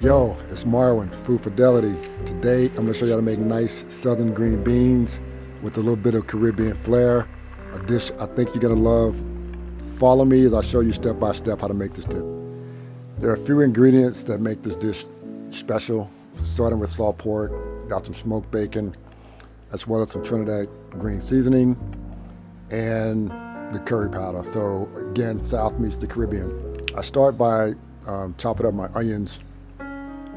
Yo, it's Marwin, Food Fidelity. Today, I'm gonna show you how to make nice southern green beans with a little bit of Caribbean flair. A dish I think you're gonna love. Follow me as I show you step by step how to make this dip. There are a few ingredients that make this dish special, starting with salt pork, got some smoked bacon, as well as some Trinidad green seasoning, and the curry powder. So again, South meets the Caribbean. I start by chopping up my onions.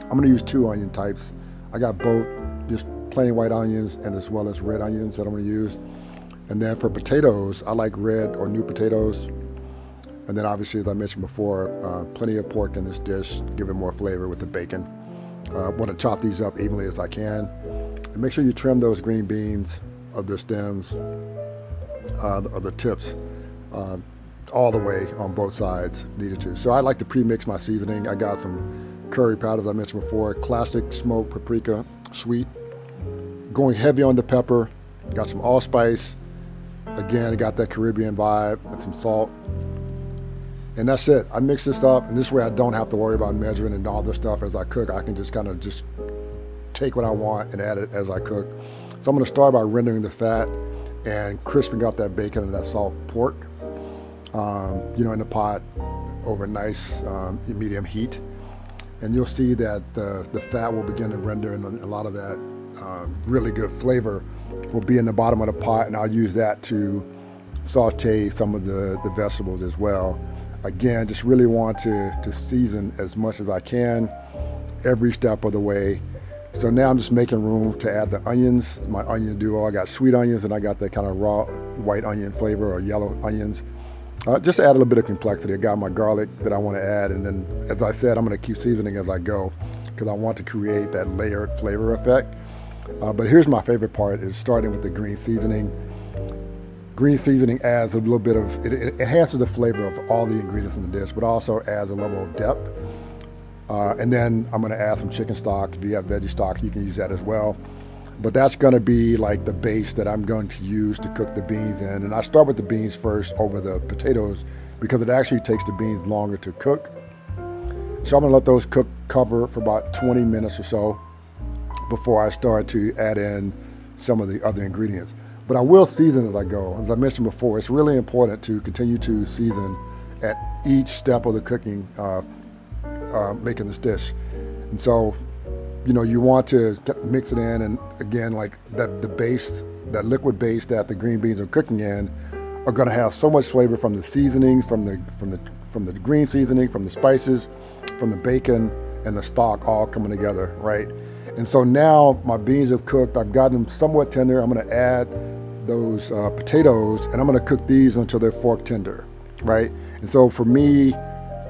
I'm gonna use two onion types. I got both, just plain white onions and as well as red onions that I'm gonna use. And then for potatoes, I like red or new potatoes. And then obviously, as I mentioned before, plenty of pork in this dish, give it more flavor with the bacon. Want to chop these up evenly as I can. And make sure you trim those green beans of the stems, of the tips, all the way on both sides, needed to. So I like to pre-mix my seasoning. I got some curry powder, as I mentioned before, classic smoked paprika, sweet. Going heavy on the pepper. Got some allspice. Again, I got that Caribbean vibe and some salt. And that's it. I mix this up, and this way I don't have to worry about measuring and all this stuff as I cook. I can just kind of just take what I want and add it as I cook. So I'm gonna start by rendering the fat and crisping up that bacon and that salt pork, in the pot over nice medium heat. And you'll see that the fat will begin to render, and a lot of that really good flavor will be in the bottom of the pot, and I'll use that to saute some of the vegetables as well. Again, just really want to season as much as I can every step of the way. So now I'm just making room to add the onions, my onion duo. I got sweet onions and I got that kind of raw white onion flavor or yellow onions. Just to add a little bit of complexity. I got my garlic that I want to add, and then, as I said, I'm going to keep seasoning as I go because I want to create that layered flavor effect. But here's my favorite part: is starting with the green seasoning. Green seasoning adds a little bit of it enhances the flavor of all the ingredients in the dish, but also adds a level of depth. And then I'm going to add some chicken stock. If you have veggie stock, you can use that as well. But that's going to be like the base that I'm going to use to cook the beans in. And I start with the beans first over the potatoes because it actually takes the beans longer to cook. So I'm going to let those cover for about 20 minutes or so before I start to add in some of the other ingredients. But I will season as I go. As I mentioned before, it's really important to continue to season at each step of the cooking, making this dish. And so, you want to mix it in, and again, like that, the base, that liquid base that the green beans are cooking in, are going to have so much flavor from the seasonings, from the green seasoning, from the spices, from the bacon and the stock, all coming together, right? And so now my beans have cooked. I've gotten them somewhat tender. I'm going to add those potatoes, and I'm going to cook these until they're fork tender, right? And so for me,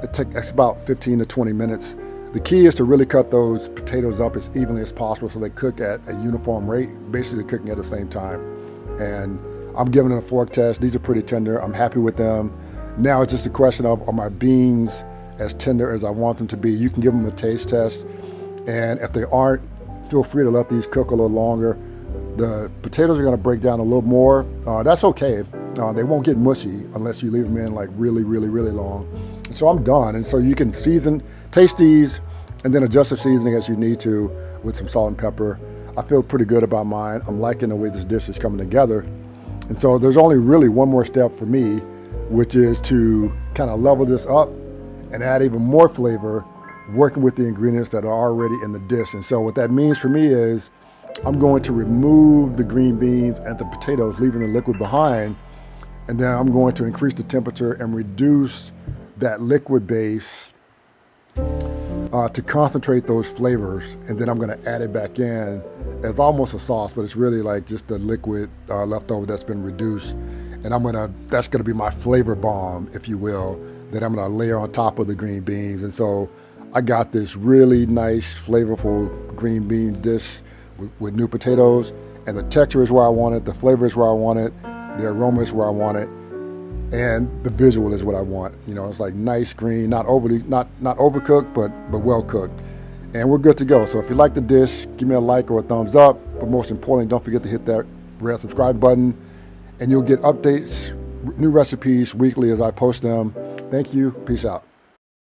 it takes about 15 to 20 minutes. The key is to really cut those potatoes up as evenly as possible so they cook at a uniform rate, basically cooking at the same time. And I'm giving them a fork test. These are pretty tender. I'm happy with them. Now it's just a question of, are my beans as tender as I want them to be? You can give them a taste test. And if they aren't, feel free to let these cook a little longer. The potatoes are going to break down a little more. That's okay. They won't get mushy unless you leave them in like really, really, really long. So I'm done. And so you can taste these, and then adjust the seasoning as you need to with some salt and pepper. I feel pretty good about mine. I'm liking the way this dish is coming together. And so there's only really one more step for me, which is to kind of level this up and add even more flavor, working with the ingredients that are already in the dish. And so what that means for me is I'm going to remove the green beans and the potatoes, leaving the liquid behind. And then I'm going to increase the temperature and reduce that liquid base to concentrate those flavors. And then I'm going to add it back in as almost a sauce, but it's really like just the liquid leftover that's been reduced. And that's going to be my flavor bomb, if you will, that I'm going to layer on top of the green beans. And so I got this really nice, flavorful green bean dish with new potatoes, and the texture is where I want it, the flavor is where I want it, the aroma is where I want it, and the visual is what I want. It's like nice green, not overcooked, but well cooked. And we're good to go. So if you like the dish, give me a like or a thumbs up. But most importantly, don't forget to hit that red subscribe button, and you'll get updates, new recipes weekly as I post them. Thank you. Peace out.